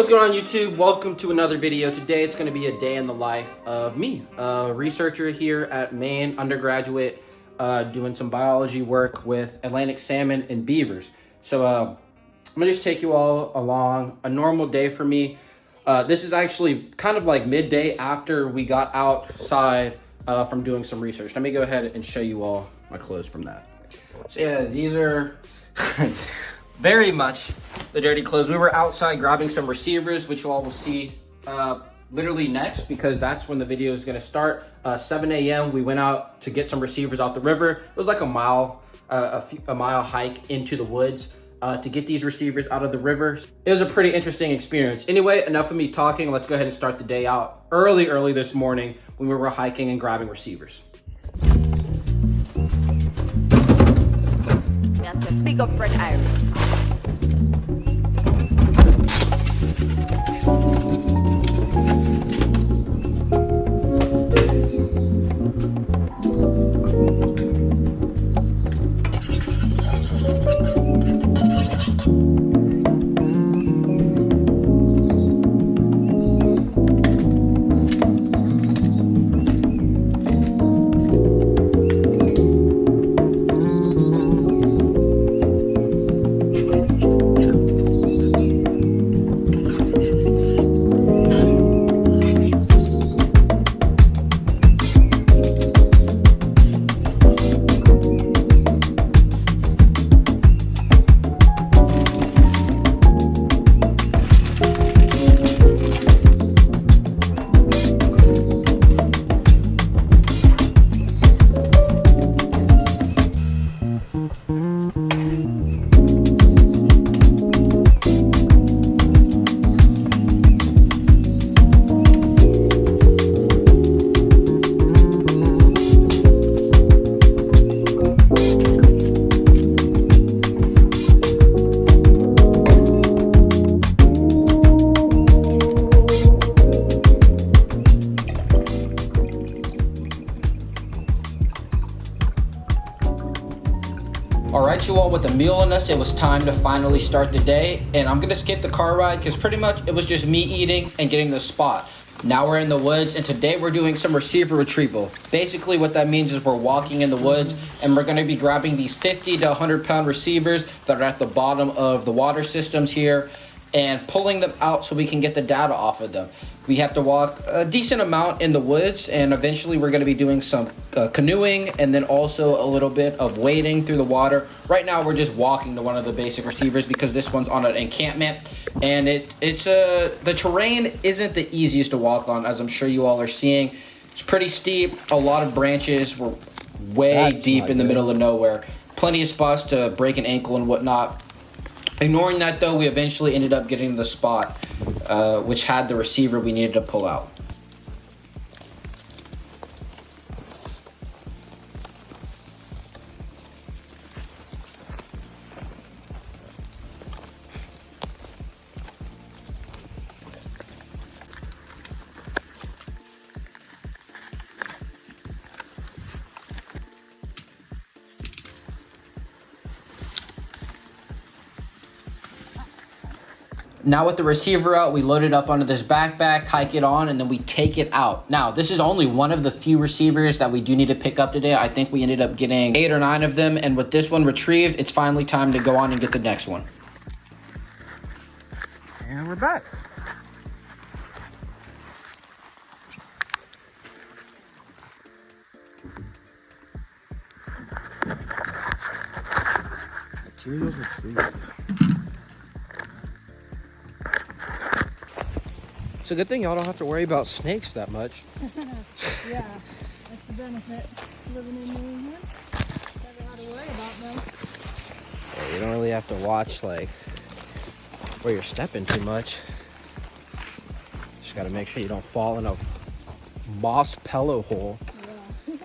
What's going on YouTube? Welcome to another video. Today it's going to be a day in the life of me, a researcher here at Maine Undergraduate, doing some biology work with Atlantic salmon and beavers. So I'm going to just take you all along a normal day for me. This is actually kind of like midday after we got outside from doing some research. Let me go ahead and show you all my clothes from that. So yeah, these are very much the dirty clothes. We were outside grabbing some receivers, which you all will see literally next, because that's when the video is going to start. 7 a.m. we went out to get some receivers out the river. It was like a mile hike into the woods to get these receivers out of the river. It was a pretty interesting experience. Anyway, enough of me talking. Let's go ahead and start the day out early this morning when we were hiking and grabbing receivers. That's a big up friend Irish. Alright, you all, with a meal on us, it was time to finally start the day, and I'm gonna skip the car ride because pretty much it was just me eating and getting the spot. Now we're in the woods, and today we're doing some receiver retrieval. Basically what that means is we're walking in the woods and we're gonna be grabbing these 50 to 100 pound receivers that are at the bottom of the water systems here and pulling them out so we can get the data off of them. We have to walk a decent amount in the woods, and eventually we're going to be doing some canoeing and then also a little bit of wading through the water. Right now we're just walking to one of the basic receivers because this one's on an encampment, and the terrain isn't the easiest to walk on, as I'm sure you all are seeing. It's pretty steep, a lot of branches, we're way deep in the middle of nowhere. Plenty of spots to break an ankle and whatnot. Ignoring that though, we eventually ended up getting the spot, which had the receiver we needed to pull out. Now with the receiver out, we load it up onto this backpack, hike it on, and then we take it out. Now, this is only one of the few receivers that we do need to pick up today. I think we ended up getting 8 or 9 of them, and with this one retrieved, it's finally time to go on and get the next one. And we're back. Materials retrieved. It's a good thing y'all don't have to worry about snakes that much. Yeah, that's the benefit of living in New England. Never have to worry about them. Yeah, you don't really have to watch like where you're stepping too much. Just gotta make sure you don't fall in a moss pillow hole. Yeah.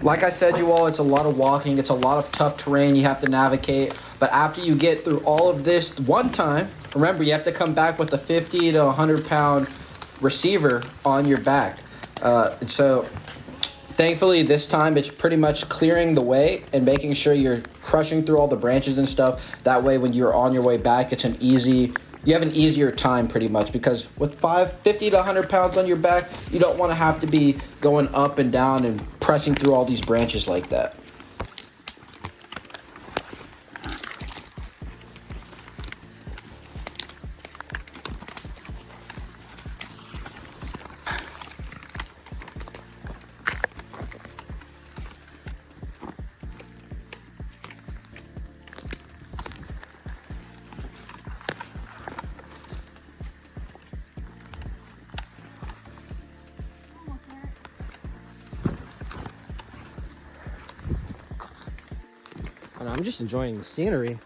Like I said, you all, it's a lot of walking. It's a lot of tough terrain you have to navigate. But after you get through all of this one time, remember, you have to come back with a 50 to 100-pound receiver on your back. So thankfully, this time it's pretty much clearing the way and making sure you're crushing through all the branches and stuff. That way, when you're on your way back, you have an easier time pretty much, because with 50 to 100 pounds on your back, you don't want to have to be going up and down and pressing through all these branches like that. And I'm just enjoying the scenery.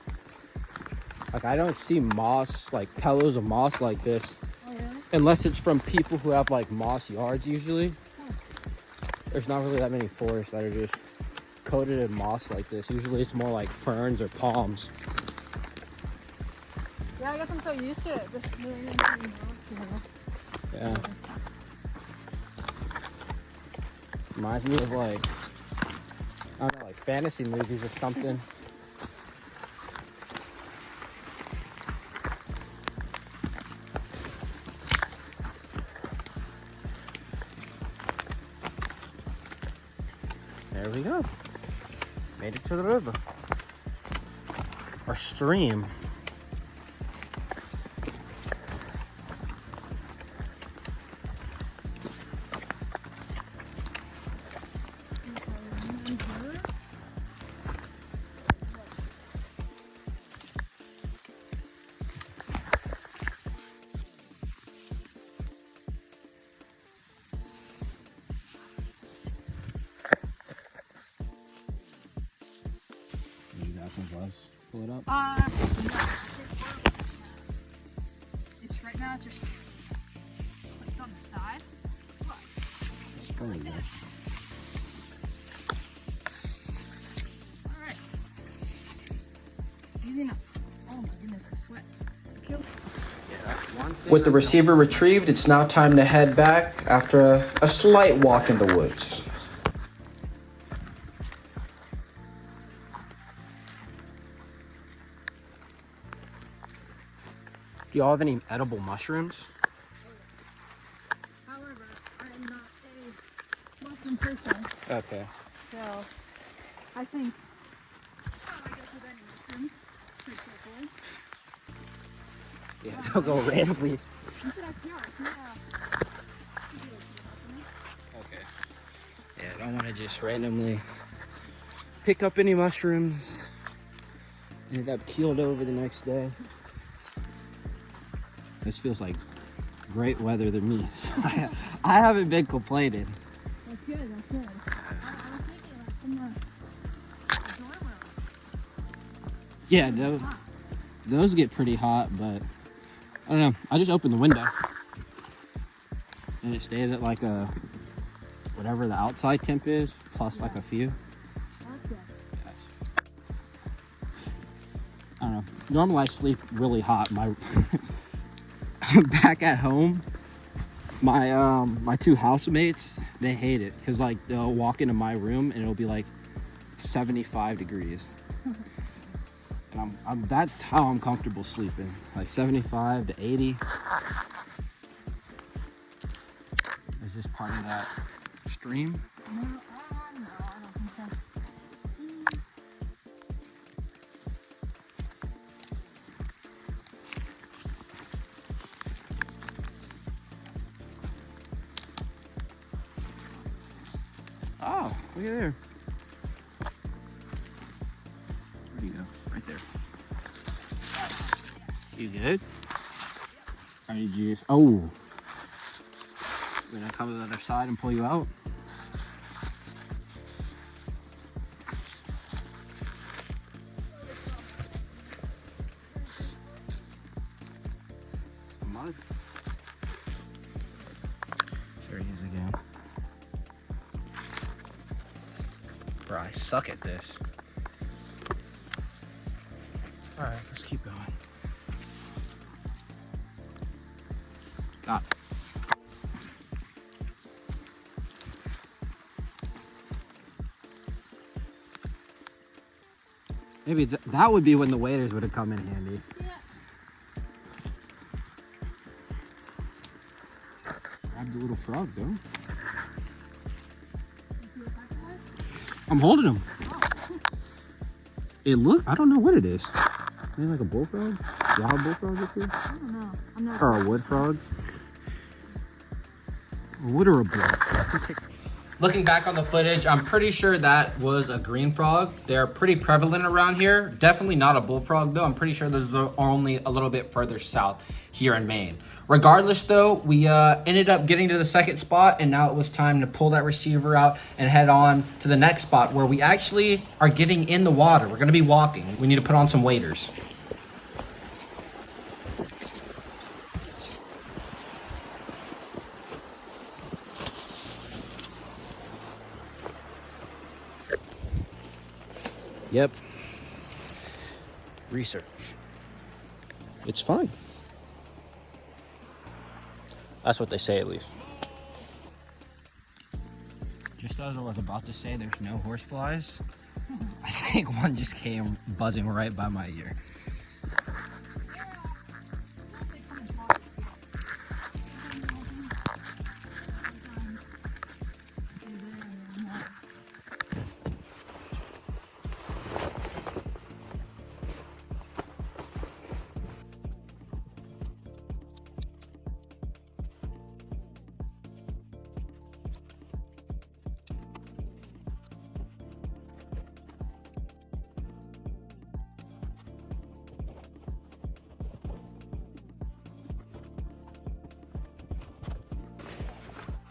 Like, I don't see moss, like pillows of moss like this. Oh, really? Unless it's from people who have like moss yards usually. There's not really that many forests that are just coated in moss like this. Usually it's more like ferns or palms. Yeah, I guess I'm so used to it. Just moving into the house, you know. Yeah. Reminds me of like, I don't know, like fantasy movies or something. There we go. Made it to the river. Or stream. You got some buzz. Pull it up. It's right now. It's just like on the side. Look. Just go in there. All right. Using up. Oh my goodness, the sweat. Yeah, that's one thing. With the receiver retrieved, it's now time to head back after a slight walk in the woods. Do y'all have any edible mushrooms? However, I am not a mushroom person, Okay. so I think I guess with any mushroom, pretty carefully. Yeah, they'll go randomly. You should actually, Okay. Yeah, I don't want to just randomly pick up any mushrooms and end up keeled over the next day. This feels like great weather to me. I haven't been complaining. That's good, that's good. I was thinking like from the dorm room. Yeah, those get pretty hot, but I don't know. I just opened the window and it stays at like a whatever the outside temp is, plus like a few. That's good. Yes. I don't know. Normally I sleep really hot. My back at home, my two housemates, they hate it because like they'll walk into my room and it'll be like 75 degrees. And I'm that's how I'm comfortable sleeping, like 75 to 80. Is this part of that stream? No, I don't think so. Oh, look at there. Where do you go? Right there. You good? Or did you just, oh. I'm gonna come to the other side and pull you out. The mud. There he is again. I suck at this. All right, let's keep going. Got it. Maybe that would be when the waders would have come in handy. Yeah. Grab the little frog, though. You see what that was? I'm holding him. Oh. I don't know what it is. Maybe like a bullfrog? Do y'all have bullfrogs up here? I don't know. I'm not. Or a wood frog? A wood or a bull? Looking back on the footage, I'm pretty sure that was a green frog. They're pretty prevalent around here. Definitely not a bullfrog though. I'm pretty sure those are only a little bit further south here in Maine. Regardless though, we ended up getting to the second spot, and now it was time to pull that receiver out and head on to the next spot where we actually are getting in the water. We're gonna be walking. We need to put on some waders. Yep. Research. It's fun. That's what they say, at least. Just as I was about to say, there's no horseflies. I think one just came buzzing right by my ear.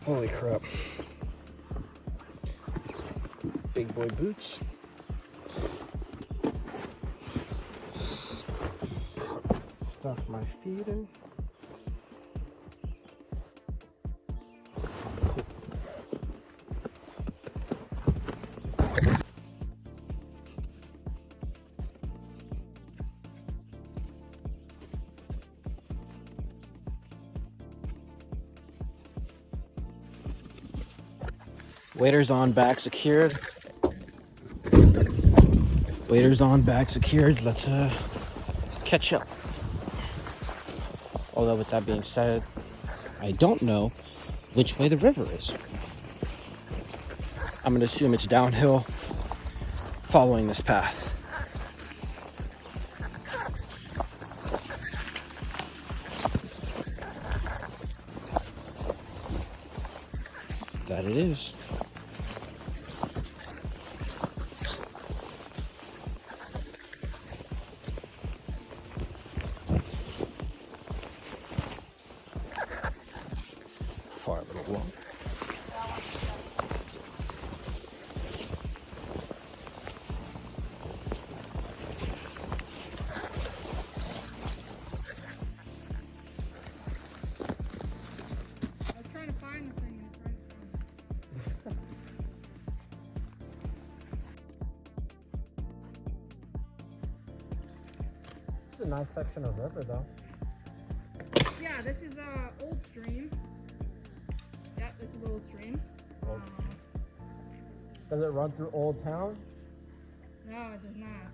Holy crap. Big boy boots. Stuff my feet in. Waders on, back secured. Waders on, back secured. Let's catch up. Although with that being said, I don't know which way the river is. I'm gonna assume it's downhill following this path. That it is. Far little walk. I was trying to find the thing and it's right in front of me. This is a nice section of river, though. Yeah, this is Old Stream. Yep, this is Old Stream. Old. Does it run through Old Town? No, it does not.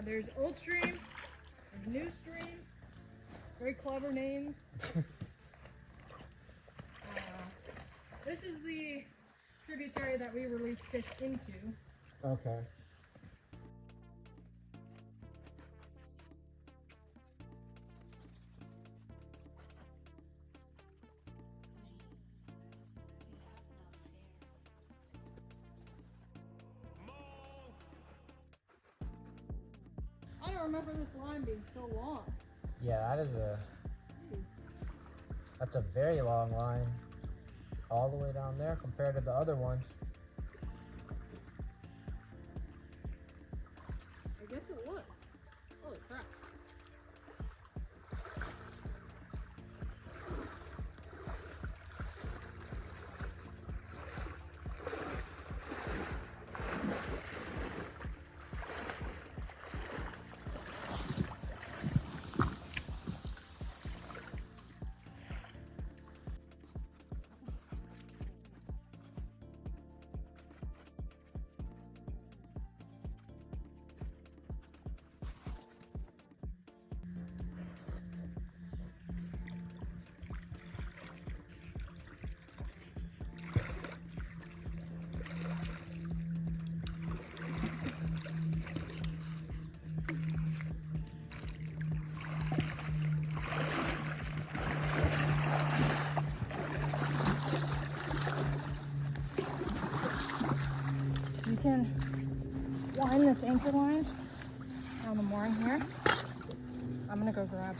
There's Old Stream, there's New Stream. Very clever names. This is the tributary that we release fish into. Okay. I don't remember this line being so long. Yeah, that's a very long line. All the way down there compared to the other ones. I guess it was. Holy crap. can wind this anchor line on the mooring here. I'm gonna go grab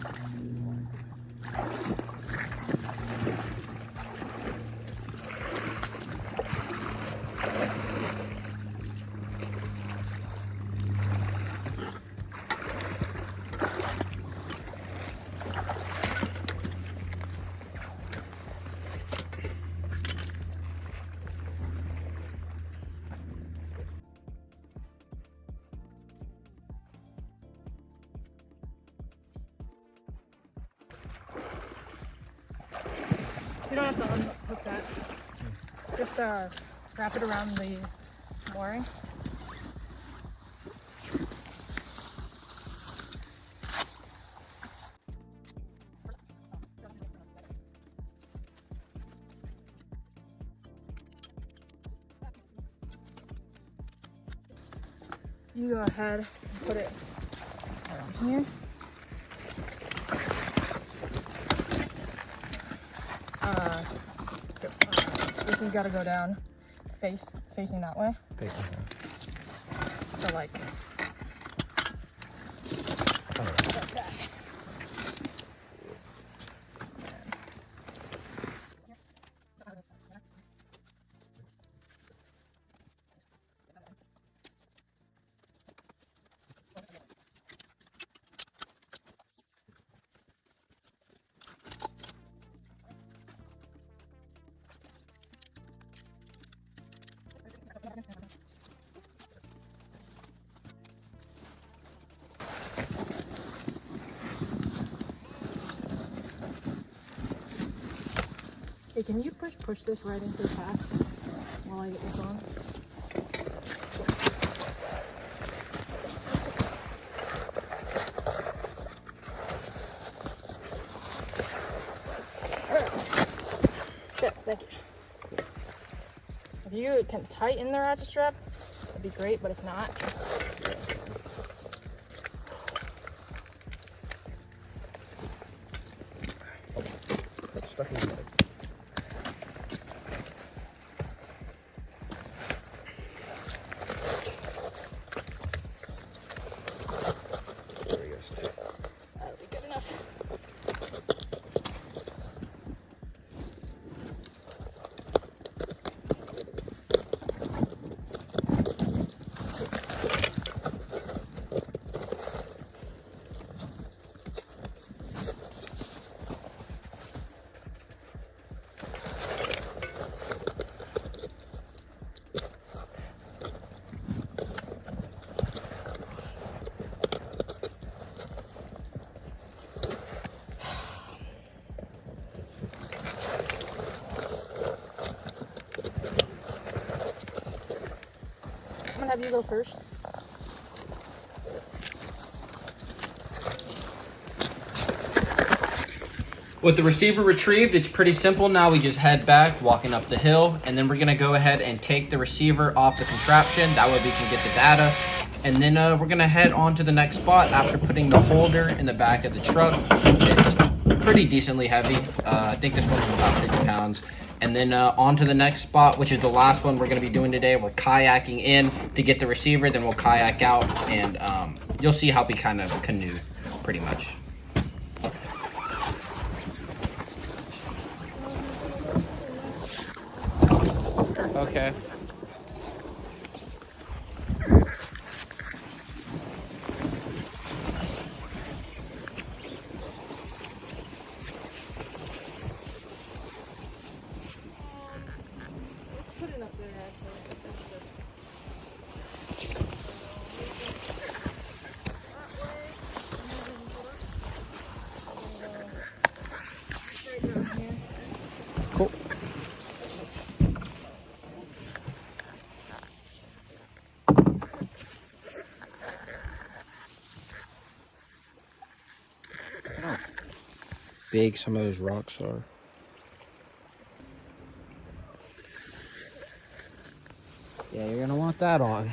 You don't have to unhook that. Just wrap it around the mooring. You go ahead and put it around here. This has got to go down facing that way. So like that. Hey, can you push this right into the path while I get this on? Good, thank you. If you can tighten the ratchet strap, that'd be great, but if not, It's stuck in the mud. There he goes. that'll be good enough. I'm gonna have you go first. With the receiver retrieved, it's pretty simple now. We just head back, walking up the hill, and then we're gonna go ahead and take the receiver off the contraption. That way we can get the data. And then we're gonna head on to the next spot after putting the holder in the back of the truck. It's pretty decently heavy. I think this one was about 50 pounds. And then on to the next spot, which is the last one we're gonna be doing today. We're kayaking in to get the receiver, then we'll kayak out, and you'll see how we kind of canoe, pretty much. Okay. Put it up there, actually. Cool. Big some of those rocks are. Yeah, you're gonna want that on.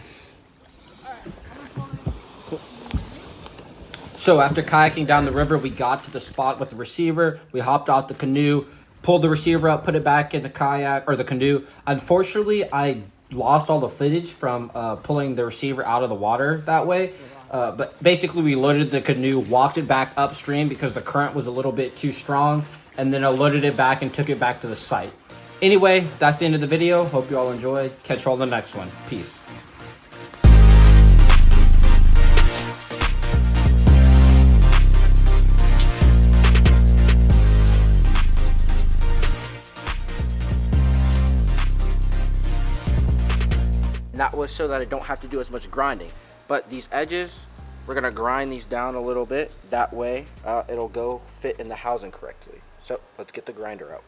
So after kayaking down the river, we got to the spot with the receiver. We hopped out the canoe, pulled the receiver up, put it back in the kayak or the canoe. Unfortunately, I lost all the footage from pulling the receiver out of the water that way. But basically, we loaded the canoe, walked it back upstream because the current was a little bit too strong, and then I loaded it back and took it back to the site. Anyway, that's the end of the video. Hope you all enjoyed. Catch you all in the next one. Peace. And that was so that I don't have to do as much grinding. But these edges, we're gonna grind these down a little bit. That way, it'll go fit in the housing correctly. So let's get the grinder out.